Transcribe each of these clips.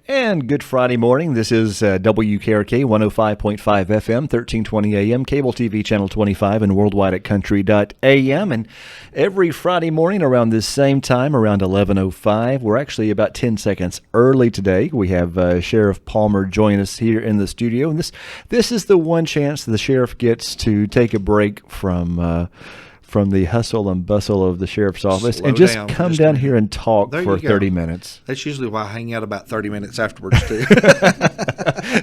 And good Friday morning. This is WKRK 105.5 FM, 1320 AM, cable TV channel 25, and worldwide at country.am. And every Friday morning around this same time, around 11:05, we're actually about 10 seconds early today. We have Sheriff Palmer join us here in the studio. And this is the one chance the sheriff gets to take a break from the hustle and bustle of the sheriff's office and just come down here and talk for 30 minutes. That's usually why I hang out about 30 minutes afterwards, too.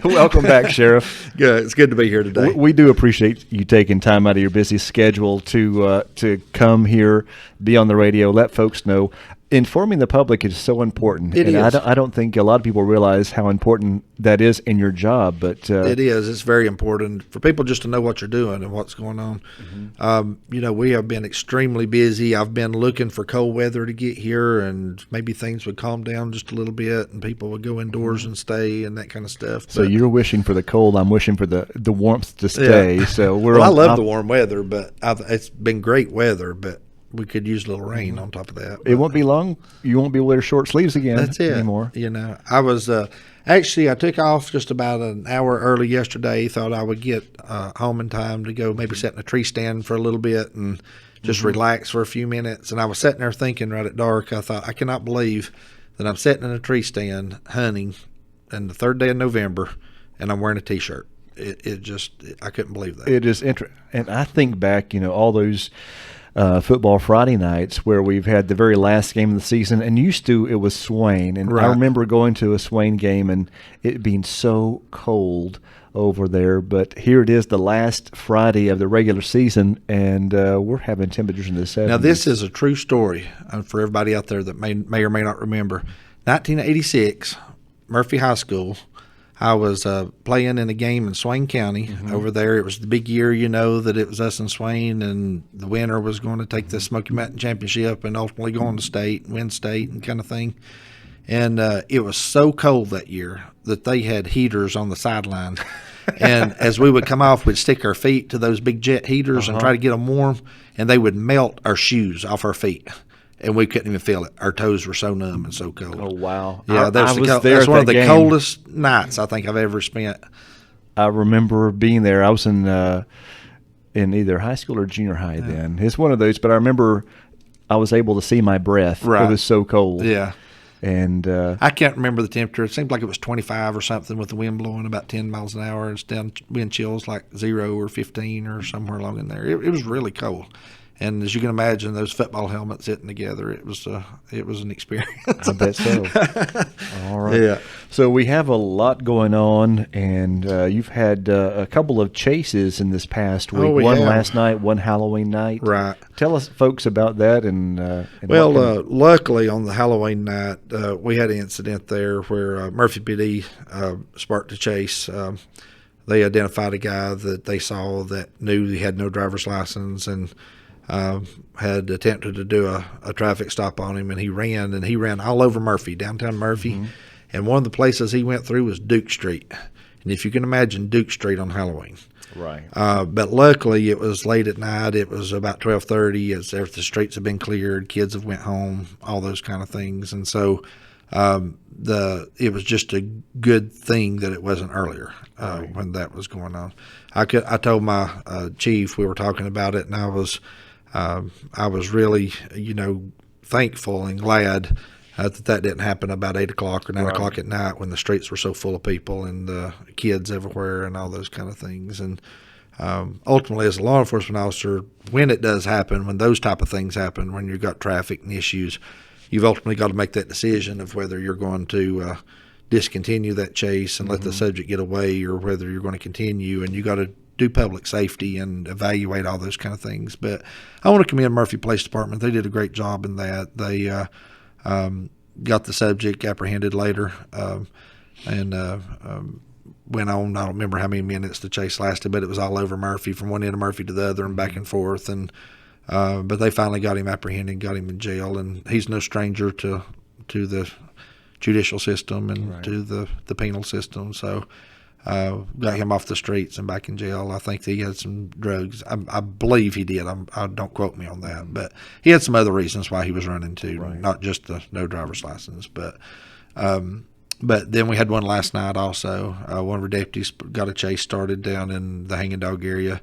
Welcome back, Sheriff. Good. It's good to be here today. We do appreciate you taking time out of your busy schedule to come here, be on the radio, let folks know. Informing the public is so important. It is. I don't think a lot of people realize how important that is in your job. But it is. It's very important for people just to know what you're doing and what's going on. Mm-hmm. We have been extremely busy. I've been looking for cold weather to get here, and maybe things would calm down just a little bit, and people would go indoors and stay and that kind of stuff. So you're wishing for the cold. I'm wishing for the warmth to stay. Yeah. So I love the warm weather, but it's been great weather, but we could use a little rain on top of that. It won't be long. You won't be able to wear short sleeves again anymore. I was actually I took off just about an hour early yesterday. Thought I would get home in time to go maybe sit in a tree stand for a little bit and just relax for a few minutes. And I was sitting there thinking right at dark, I thought, I cannot believe that I'm sitting in a tree stand hunting on the third day of November and I'm wearing a T-shirt. I couldn't believe that. It is interesting. And I think back, all those football Friday nights where we've had the very last game of the season, and used to it was Swain, and right. I remember going to a Swain game and it being so cold over there, but here it is, the last Friday of the regular season, and we're having temperatures in the 70s. Now this is a true story for everybody out there that may or may not remember. 1986, Murphy High School. I was playing in a game in Swain County over there. It was the big year, that it was us and Swain, and the winner was going to take the Smoky Mountain Championship and ultimately go on to state and win state and kind of thing. And it was so cold that year that they had heaters on the sideline. And as we would come off, we'd stick our feet to those big jet heaters and try to get them warm, and they would melt our shoes off our feet. And we couldn't even feel it. Our toes were so numb and so cold. Oh, wow. Yeah, that's one of the coldest nights I think I've ever spent. I remember being there. I was in either high school or junior high then. It's one of those, but I remember I was able to see my breath. Right. It was so cold. Yeah. And I can't remember the temperature. It seemed like it was 25 or something with the wind blowing about 10 miles an hour. It's down wind chills like 0 or 15 or somewhere along in there. It was really cold. And as you can imagine, those football helmets hitting together, it was an experience. I bet so. All right. Yeah. So we have a lot going on, and you've had a couple of chases in this past week. One last night, one Halloween night. Right. Tell us, folks, about that. Luckily on the Halloween night, we had an incident there where Murphy PD sparked a chase. They identified a guy that they saw that knew he had no driver's license and had attempted to do a traffic stop on him, and he ran all over Murphy, downtown Murphy. And one of the places he went through was Duke Street. And if you can imagine Duke Street on Halloween. Right. But luckily it was late at night. It was about 12:30 as if the streets have been cleared, kids have went home, all those kind of things. And so it was just a good thing that it wasn't earlier when that was going on. I told my chief, we were talking about it, and I was really, thankful and glad that didn't happen about 8 o'clock or 9 o'clock at night when the streets were so full of people and kids everywhere and all those kind of things. And ultimately, as a law enforcement officer, when it does happen, when those type of things happen, when you've got traffic and issues, you've ultimately got to make that decision of whether you're going to discontinue that chase and let the subject get away, or whether you're going to continue, and you got to do public safety and evaluate all those kind of things. But I want to commend Murphy Police Department. They did a great job in that. They got the subject apprehended later and went on. I don't remember how many minutes the chase lasted, but it was all over Murphy, from one end of Murphy to the other and back and forth. And but they finally got him apprehended, got him in jail, and he's no stranger to the judicial system and to the penal system. So got him off the streets and back in jail. I think he had some drugs. I believe he did. Don't quote me on that, but he had some other reasons why he was running too, not just the no driver's license. But But then we had one last night also. One of our deputies got a chase started down in the Hanging Dog area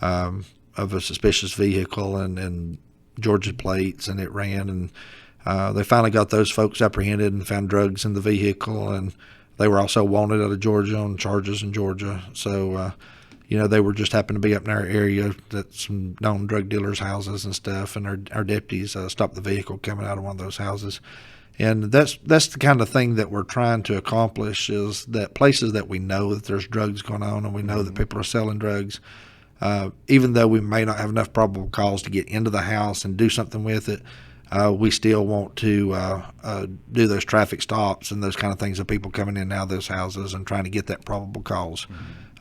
of a suspicious vehicle and Georgia plates, and it ran. And they finally got those folks apprehended and found drugs in the vehicle. And they were also wanted out of Georgia on charges in Georgia. So, they were just happened to be up in our area at some known drug dealers' houses and stuff. And our deputies stopped the vehicle coming out of one of those houses. And that's the kind of thing that we're trying to accomplish, is that places that we know that there's drugs going on and we know that people are selling drugs, even though we may not have enough probable cause to get into the house and do something with it, we still want to do those traffic stops and those kind of things of people coming in and out of those houses and trying to get that probable cause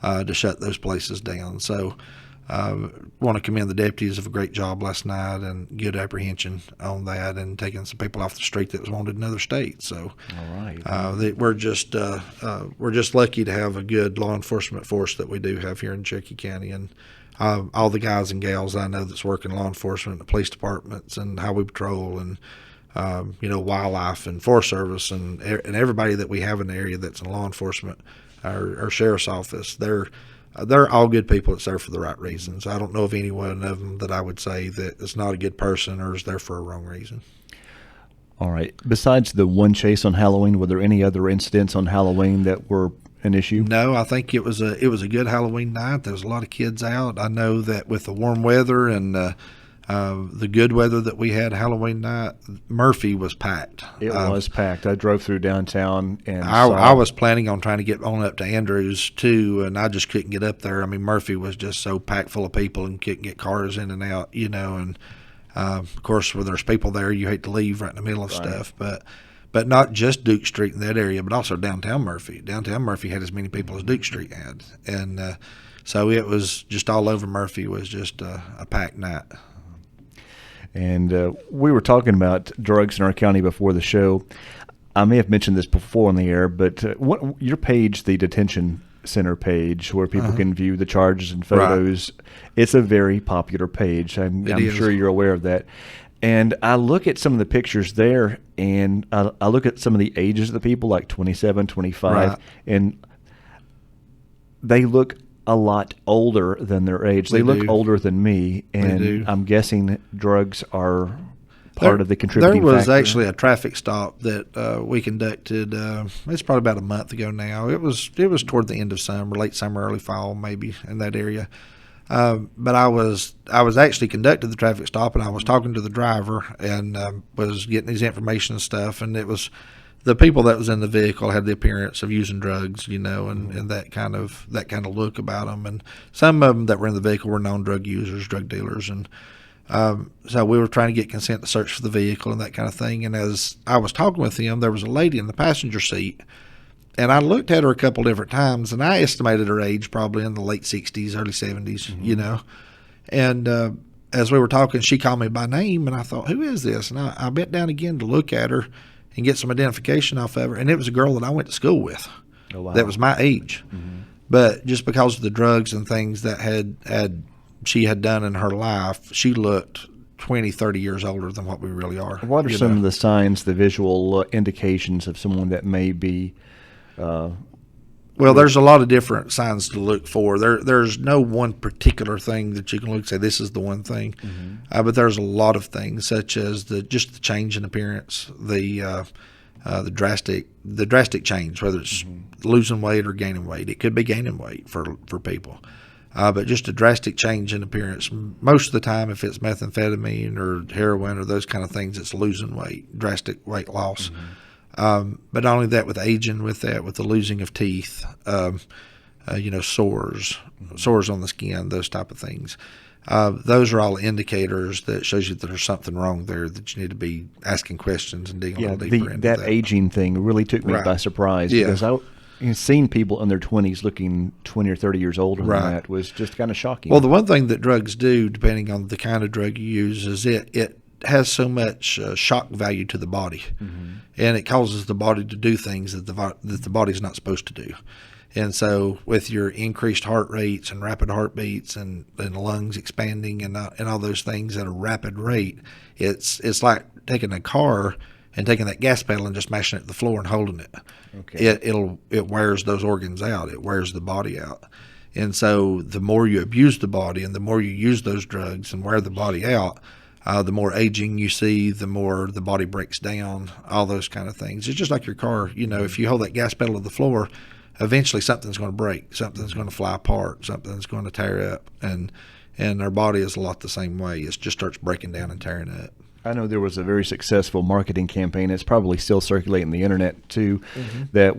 to shut those places down. So want to commend the deputies of a great job last night and good apprehension on that and taking some people off the street that was wanted in other states. So all right. we're just lucky to have a good law enforcement force that we do have here in Cherokee County. And all the guys and gals I know that's working law enforcement, the police departments and highway patrol and wildlife and Forest Service and everybody that we have in the area that's in law enforcement, our sheriff's office, they're all good people that's there for the right reasons. I don't know of any one of them that I would say that is not a good person or is there for a wrong reason. All right. Besides the one chase on Halloween, were there any other incidents on Halloween that were an issue? No, I think it was a good Halloween night. There was a lot of kids out. I know that with the warm weather and the good weather that we had Halloween night, Murphy was packed. It was packed. I drove through downtown and I was planning on trying to get on up to Andrews too, and I just couldn't get up there. I mean, Murphy was just so packed full of people and couldn't get cars in and out, and of course, when there's people there, you hate to leave right in the middle of stuff, but not just Duke Street in that area, but also downtown Murphy. Downtown Murphy had as many people as Duke Street had, and so it was just all over Murphy. It was just a packed night. And we were talking about drugs in our county before the show. I may have mentioned this before on the air, but your page, the detention center page, where people can view the charges and photos, it's a very popular page. I'm sure you're aware of that. And I look at some of the pictures there, and I look at some of the ages of the people, like 27, 25, and they look a lot older than their age. They look older than me, and I'm guessing drugs are part of the contributing factor. There was actually a traffic stop that we conducted. It's probably about a month ago now. It was toward the end of summer, late summer, early fall, maybe in that area. But I was actually conducting the traffic stop, and I was talking to the driver and was getting his information and stuff, and it was. The people that was in the vehicle had the appearance of using drugs, and that kind of look about them. And some of them that were in the vehicle were known drug users, drug dealers. And so we were trying to get consent to search for the vehicle and that kind of thing. And as I was talking with him, there was a lady in the passenger seat. And I looked at her a couple different times, and I estimated her age probably in the late 60s, early 70s, And as we were talking, she called me by name, and I thought, who is this? And I bent down again to look at her and get some identification off of her, and it was a girl that I went to school with. Oh, wow. That was my age. But just because of the drugs and things that she had done in her life, she looked 20, 30 years older than what we really are. What are some of the signs, the visual indications of someone that may be well, there's a lot of different signs to look for. There's no one particular thing that you can look and say this is the one thing, but there's a lot of things such as just the change in appearance, the drastic change, whether it's losing weight or gaining weight. It could be gaining weight for people, but just a drastic change in appearance. Most of the time, if it's methamphetamine or heroin or those kind of things, it's losing weight, drastic weight loss. But not only that, with aging, with the losing of teeth, sores on the skin, those type of things. Those are all indicators that shows you that there's something wrong there, that you need to be asking questions and digging a little deeper into that. That aging thing really took me by surprise because seeing people in their 20s looking 20 or 30 years older than that was just kind of shocking. Well, the one thing that drugs do, depending on the kind of drug you use, is it has so much shock value to the body, and it causes the body to do things that the body's not supposed to do. And so with your increased heart rates and rapid heartbeats and lungs expanding and all those things at a rapid rate, it's like taking a car and taking that gas pedal and just mashing it to the floor and holding it. Okay. It wears those organs out. It wears the body out. And so the more you abuse the body and the more you use those drugs and wear the body out, the more aging you see, the more the body breaks down, all those kind of things. It's just like your car. If you hold that gas pedal to the floor, eventually something's going to break, something's going to fly apart, something's going to tear up. And our body is a lot the same way. It just starts breaking down and tearing up. I know there was a very successful marketing campaign. It's probably still circulating the internet too. That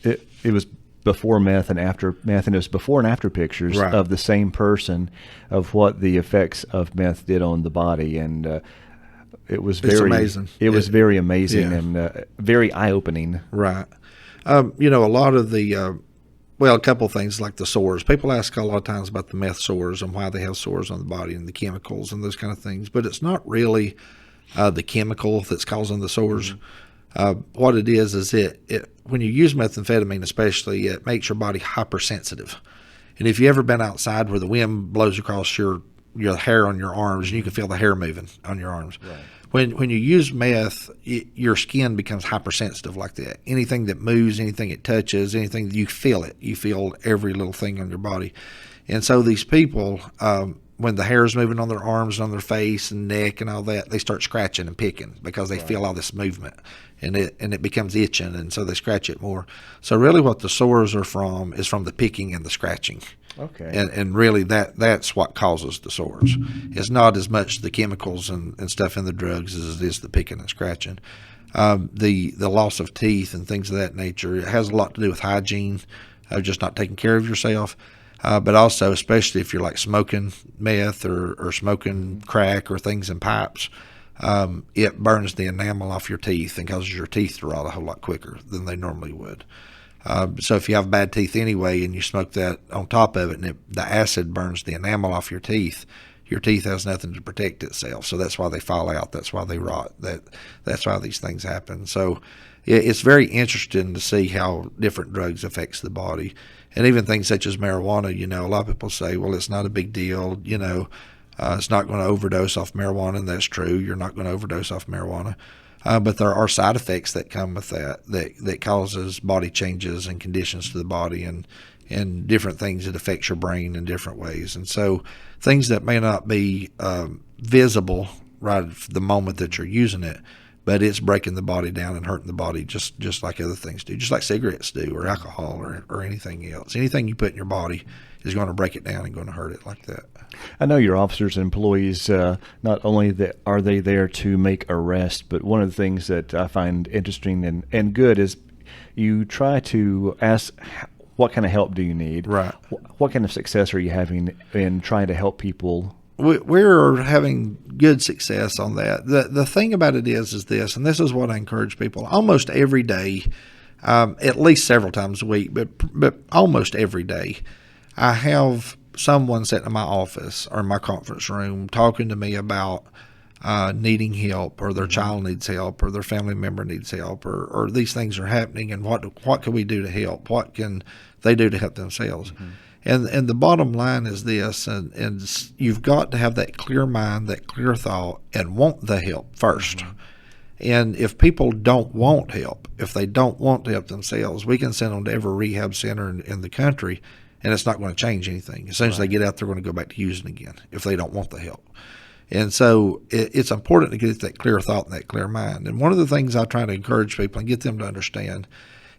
it was before meth and after meth, and it was before and after pictures of the same person of what the effects of meth did on the body, and it was very amazing. It was very amazing and very eye opening. Right. A lot of the a couple of things like the sores. People ask a lot of times about the meth sores and why they have sores on the body and the chemicals and those kind of things, but it's not really the chemical that's causing the sores. What it is it when you use methamphetamine especially, it makes your body hypersensitive. And if you've ever been outside where the wind blows across your hair on your arms and you can feel the hair moving on your arms. Right. When you use meth, your skin becomes hypersensitive like that. Anything that moves, anything it touches, anything, you feel it. You feel every little thing on your body. And so these people, when the hair is moving on their arms and on their face and neck and all that, they start scratching and picking because they feel all this movement, and it becomes itching, and so they scratch it more. So really what the sores are from is from the picking and the scratching. Okay. And really that's what causes the sores. It's not as much the chemicals and stuff in the drugs as it is the picking and scratching. The loss of teeth and things of that nature, it has a lot to do with hygiene, just not taking care of yourself. But also, especially if you're like smoking meth or smoking crack or things in pipes, it burns the enamel off your teeth and causes your teeth to rot a whole lot quicker than they normally would. So if you have bad teeth anyway and you smoke that on top of it and the acid burns the enamel off your teeth has nothing to protect itself. So that's why they fall out. That's why they rot. That's why these things happen. So it's very interesting to see how different drugs affects the body. And even things such as marijuana, a lot of people say, well, it's not a big deal, it's not going to overdose off marijuana, and that's true. You're not going to overdose off marijuana. But there are side effects that come with that causes body changes and conditions to the body and different things that affects your brain in different ways. And so things that may not be visible right at the moment that you're using it, but it's breaking the body down and hurting the body just like other things do, just like cigarettes do or alcohol or anything else. Anything you put in your body is going to break it down and going to hurt it like that. I know your officers and employees, not only are they there to make arrests, but one of the things that I find interesting and good is you try to ask, what kind of help do you need? Right. What kind of success are you having in trying to help people? We're having good success on that. The thing about it is this, and this is what I encourage people almost every day, at least several times a week, but almost every day, I have someone sitting in my office or in my conference room talking to me about needing help, or their child needs help, or their family member needs help, or these things are happening, and what can we do to help? What can they do to help themselves? Mm-hmm. And the bottom line is this, and you've got to have that clear mind, that clear thought, and want the help first. Mm-hmm. And if people don't want help, if they don't want to help themselves, we can send them to every rehab center in the country, and it's not going to change anything. As soon as they get out, they're going to go back to using again if they don't want the help. And so it's important to get that clear thought and that clear mind. And one of the things I try to encourage people and get them to understand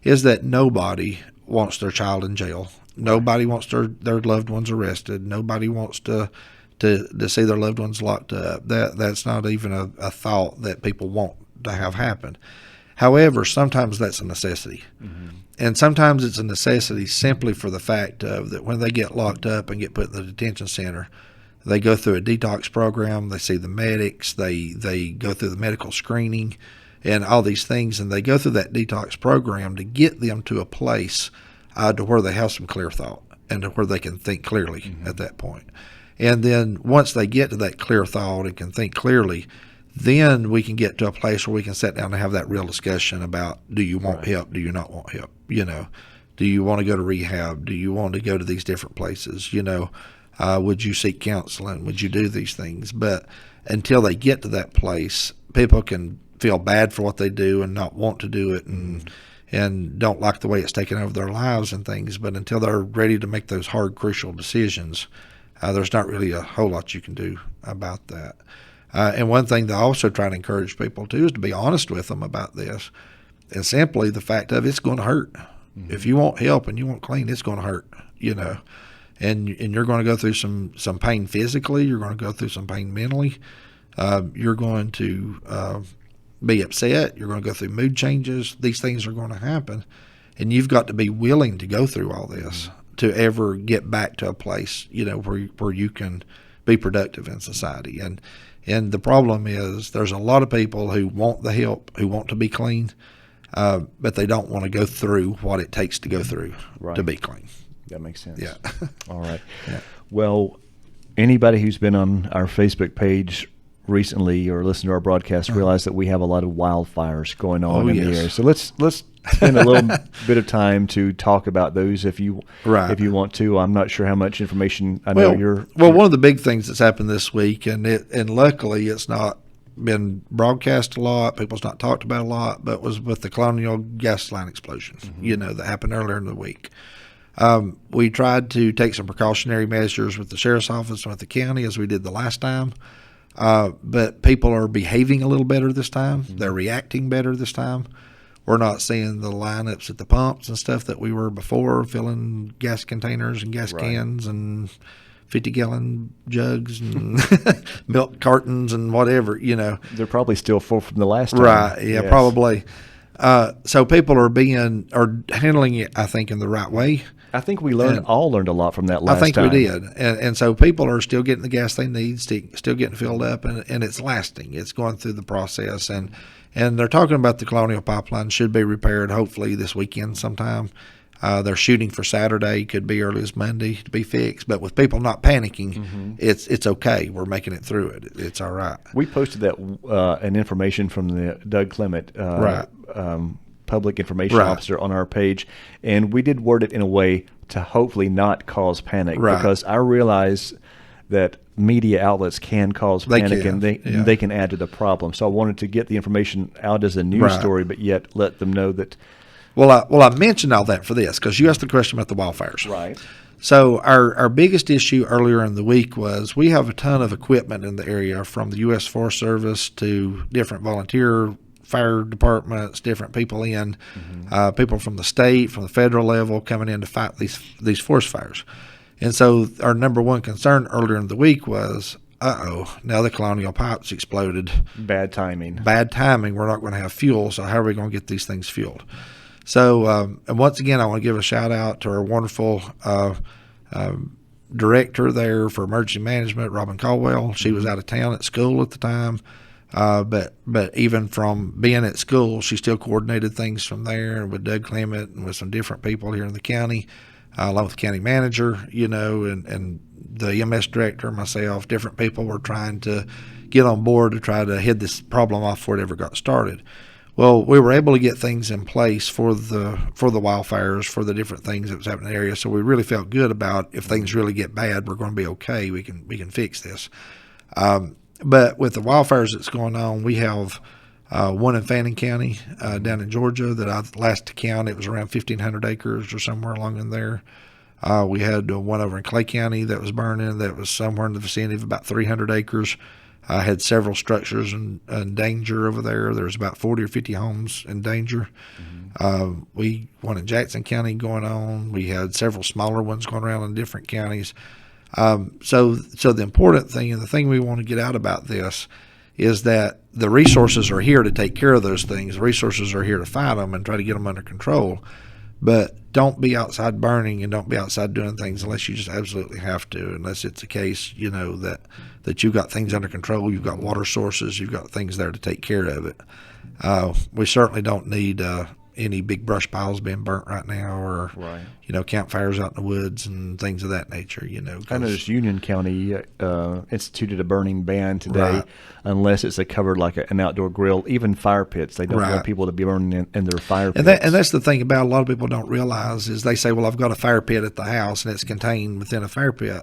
is that nobody wants their child in jail. Nobody wants their loved ones arrested. Nobody wants to see their loved ones locked up. That's not even a thought that people want to have happen. However, sometimes that's a necessity. Mm-hmm. And sometimes it's a necessity simply for the fact of that when they get locked up and get put in the detention center, they go through a detox program, they see the medics, they go through the medical screening and all these things, and they go through that detox program to get them to a place to where they have some clear thought and to where they can think clearly mm-hmm. at that point. And then once they get to that clear thought and can think clearly, then we can get to a place where we can sit down and have that real discussion about, do you want help? Do you not want help? Do you want to go to rehab? Do you want to go to these different places? Would you seek counseling? Would you do these things? But until they get to that place, people can feel bad for what they do and not want to do it and don't like the way it's taken over their lives and things. But until they're ready to make those hard, crucial decisions, there's not really a whole lot you can do about that. And one thing that I also try to encourage people to is to be honest with them about this. And simply the fact of it's going to hurt. Mm-hmm. If you want help and you want clean, it's going to hurt, and you're going to go through some pain physically. You're going to go through some pain mentally. You're going to be upset. You're going to go through mood changes. These things are going to happen. And you've got to be willing to go through all this to ever get back to a place, where you can be productive in society. And the problem is there's a lot of people who want the help, who want to be clean, but they don't want to go through what it takes to go through to be clean. That makes sense. Yeah. All right. Yeah. Well, anybody who's been on our Facebook page recently or listened to our broadcast realize that we have a lot of wildfires going on in the air. So let's spend a little bit of time to talk about those if you want to. I'm not sure how much information I know you're. Well, one of the big things that's happened this week, and luckily it's not been broadcast a lot, people's not talked about a lot, but was with the Colonial gas line explosion, that happened earlier in the week. We tried to take some precautionary measures with the sheriff's office and with the county as we did the last time. But people are behaving a little better this time. Mm-hmm. They're reacting better this time. We're not seeing the lineups at the pumps and stuff that we were before, filling gas containers and gas cans and 50-gallon jugs and milk cartons and whatever, They're probably still full from the last time. Right, yeah, yes. Probably. So people are handling it, I think, in the right way. I think we all learned a lot from that last time. I think we did. And so people are still getting the gas they need, still getting filled up, and it's lasting. It's going through the process. And they're talking about the Colonial Pipeline should be repaired hopefully this weekend sometime. They're shooting for Saturday, could be early as Monday to be fixed. But with people not panicking, it's okay. We're making it through it. It's all right. We posted that an information from the Doug Clement public information officer on our page, and we did word it in a way to hopefully not cause panic because I realize that media outlets can cause panic and they can add to the problem. So I wanted to get the information out as a news story, but yet let them know that. Well, I mentioned all that for this because you asked the question about the wildfires. Right. So our biggest issue earlier in the week was we have a ton of equipment in the area, from the U.S. Forest Service to different volunteer fire departments, different people people from the state, from the federal level coming in to fight these forest fires. And so our number one concern earlier in the week was, now the Colonial Pipes exploded. Bad timing. We're not going to have fuel, so how are we going to get these things fueled? So, and once again, I want to give a shout out to our wonderful director there for emergency management, Robin Caldwell. She was out of town at school at the time. But even from being at school, she still coordinated things from there with Doug Clement and with some different people here in the county, along with the county manager, and the EMS director, myself. Different people were trying to get on board to try to head this problem off before it ever got started. Well, we were able to get things in place for the wildfires, for the different things that was happening in the area. So we really felt good about if things really get bad, we're going to be okay. We can fix this. But with the wildfires that's going on, we have one in Fannin County down in Georgia that last count, it was around 1,500 acres or somewhere along in there. We had one over in Clay County that was burning that was somewhere in the vicinity of about 300 acres. I had several structures in danger over there. There's about 40 or 50 homes in danger. We one in Jackson County going on. We had several smaller ones going around in different counties. So the important thing and the thing we want to get out about this is that the resources are here to take care of those things. The resources are here to fight them and try to get them under control. But don't be outside burning and don't be outside doing things unless you just absolutely have to, unless it's a case, that you've got things under control, you've got water sources, you've got things there to take care of it. We certainly don't need any big brush piles being burnt right now, or campfires out in the woods and things of that nature. I noticed Union County instituted a burning ban today, unless it's covered like an outdoor grill. Even fire pits, they don't want people to be burning in their fire pits. And that's the thing about a lot of people don't realize is they say, well, I've got a fire pit at the house and it's contained within a fire pit.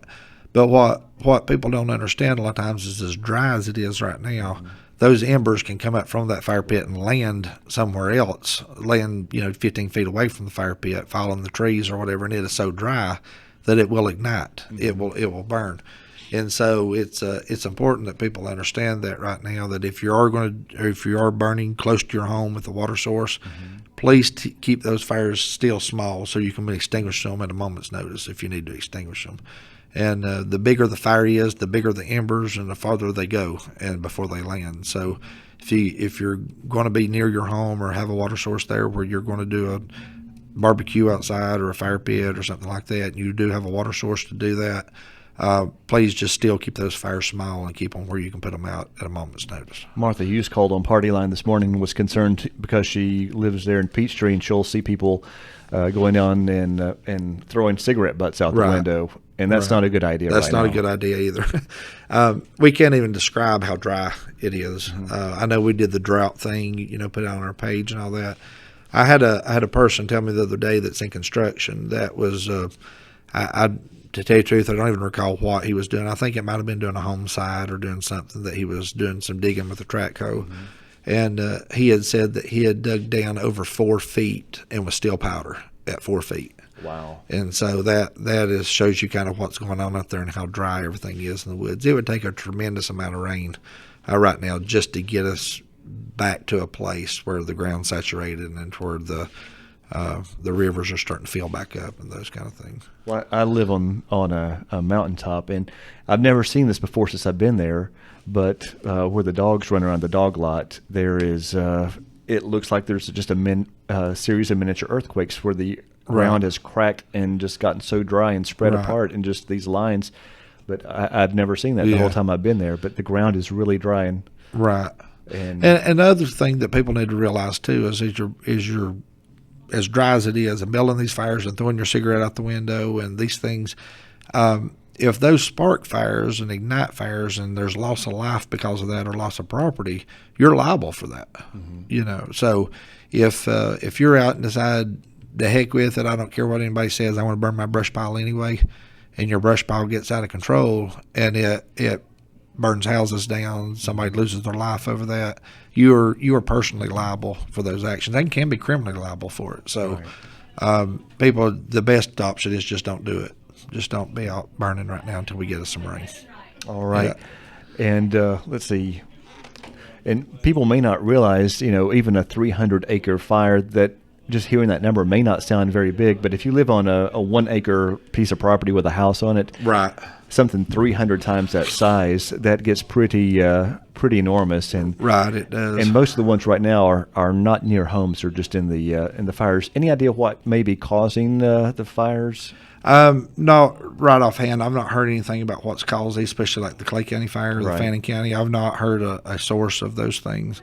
But what people don't understand a lot of times is as dry as it is right now, those embers can come up from that fire pit and land somewhere else, land 15 feet away from the fire pit, fall in the trees or whatever, and it is so dry that it will ignite. It will burn. And so it's important that people understand that right now, that if you are burning close to your home with a water source, please keep those fires still small so you can extinguish them at a moment's notice if you need to extinguish them. And the bigger the fire is, the bigger the embers, and the farther they go and before they land. So if you're going to be near your home or have a water source there where you're going to do a barbecue outside or a fire pit or something like that, and you do have a water source to do that, please just still keep those fires small and keep them where you can put them out at a moment's notice. Martha Hughes called on Party Line this morning and was concerned because she lives there in Peachtree, and she'll see people going down and throwing cigarette butts out the window, and that's not a good idea. That's not a good idea either. We can't even describe how dry it is. I know we did the drought thing, put it on our page and all that. I had a person tell me the other day that's in construction that was to tell you the truth, I don't even recall what he was doing. I think it might have been doing a home site or doing something that he was doing some digging with a track hoe. And he had said that he had dug down over 4 feet and was still powder at 4 feet. Wow. And so that shows you kind of what's going on out there and how dry everything is in the woods. It would take a tremendous amount of rain right now just to get us back to a place where the ground's saturated and where the rivers are starting to fill back up and those kind of things. Well, I live on a mountaintop, and I've never seen this before since I've been there, but where the dogs run around the dog lot, there is it looks like there's just a series of miniature earthquakes where the ground has cracked and just gotten so dry and spread apart in just these lines. But I've never seen that the whole time I've been there, but the ground is really dry. And the other thing that people need to realize too is you're as dry as it is, and building these fires and throwing your cigarette out the window and these things, if those spark fires and ignite fires and there's loss of life because of that or loss of property, you're liable for that. So if you're out and decide the heck with it, I don't care what anybody says, I want to burn my brush pile anyway, and your brush pile gets out of control and it burns houses down, somebody loses their life over that, you are personally liable for those actions. They can be criminally liable for it. So people, the best option is just don't do it. Just don't be out burning right now until we get us some rain. All right. And let's see. And people may not realize, even a 300-acre fire, that just hearing that number may not sound very big, but if you live on a 1-acre piece of property with a house on it, something 300 times that size, that gets pretty enormous. And it does. And most of the ones right now are not near homes; they're just in the fires. Any idea what may be causing the fires? No, right offhand, I've not heard anything about what's caused these, especially like the Clay County fire, the Fannin County. I've not heard a source of those things.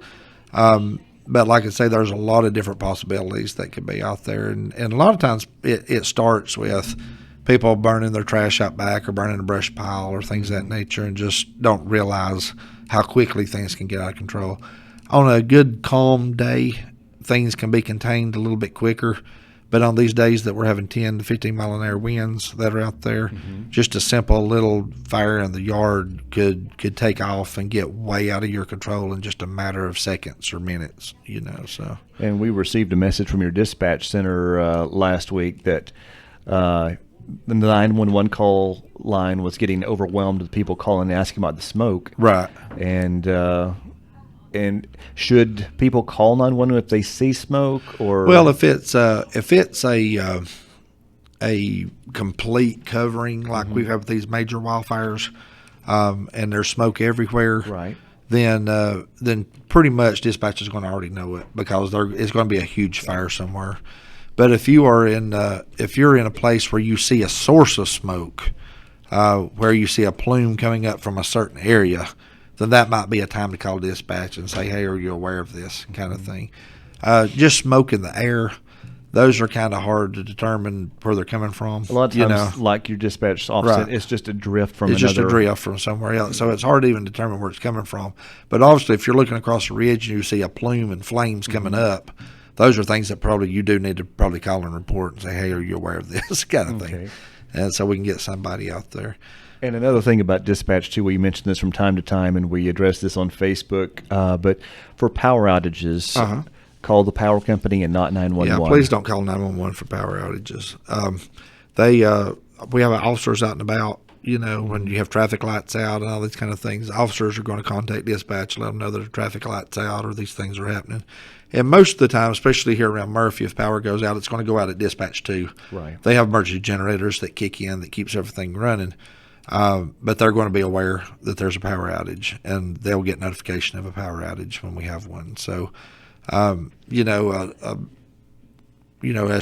But like I say, there's a lot of different possibilities that could be out there. And a lot of times it starts with people burning their trash out back or burning a brush pile or things of that nature and just don't realize how quickly things can get out of control. On a good, calm day, things can be contained a little bit quicker. But on these days that we're having 10 to 15 mile an hour winds that are out there, just a simple little fire in the yard could take off and get way out of your control in just a matter of seconds or minutes, so. And we received a message from your dispatch center last week that the 911 call line was getting overwhelmed with people calling and asking about the smoke. Right. And should people call 911 if they see smoke, or? Well, if it's a complete covering like we have these major wildfires, and there's smoke everywhere, then pretty much dispatch is going to already know it because it's going to be a huge fire somewhere. But if you're in a place where you see a source of smoke, where you see a plume coming up from a certain area, then that might be a time to call dispatch and say, hey, are you aware of this kind of thing. Just smoke in the air, those are kind of hard to determine where they're coming from. A lot of times, like your dispatch officer, it's just a drift from It's just a drift from somewhere else. So it's hard to even determine where it's coming from. But obviously, if you're looking across the ridge and you see a plume and flames coming up, those are things that probably you do need to probably call and report and say, hey, are you aware of this kind of thing. and so we can get somebody out there. And another thing about dispatch too, we mention this from time to time, and we address this on Facebook. But for power outages, call the power company and not 911. Yeah, please don't call 911 for power outages. We have officers out and about. You know, when you have traffic lights out and all these kind of things, officers are going to contact dispatch, let them know that the traffic lights out or these things are happening. And most of the time, especially here around Murphy, if power goes out, it's going to go out at dispatch too. Right. They have emergency generators that kick in that keeps everything running. But they're going to be aware that there's a power outage, and they'll get notification of a power outage when we have one. So, as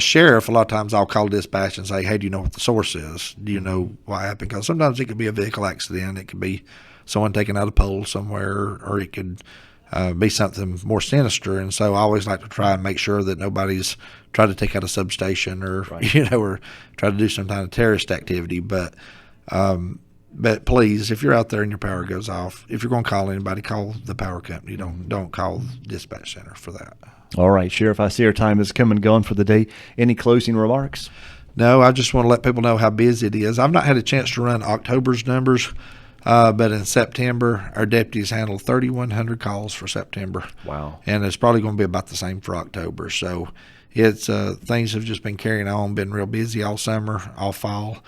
sheriff, a lot of times I'll call dispatch and say, hey, do you know what the source is? Do you know what happened? Because sometimes it could be a vehicle accident. It could be someone taking out a pole somewhere, or it could be something more sinister. And so I always like to try and make sure that nobody's tried to take out a substation or, or try to do some kind of terrorist activity. But please, if you're out there and your power goes off, if you're going to call anybody, call the power company. Don't call the dispatch center for that. All right, Sheriff, I see our time has come and gone for the day. Any closing remarks? No, I just want to let people know how busy it is. I've not had a chance to run October's numbers, but in September, our deputies handled 3,100 calls for September. Wow. And it's probably going to be about the same for October. So it's things have just been carrying on, been real busy all summer, all fall.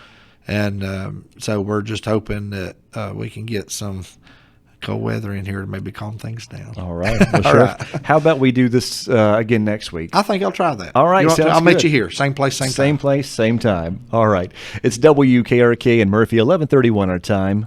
And so we're just hoping that we can get some cold weather in here to maybe calm things down. All right. Well, Sheriff, how about we do this again next week? I think I'll try that. All right. I'll meet you here. Same place, same time. Same place, same time. All right. It's WKRK in Murphy, 11:31 our time.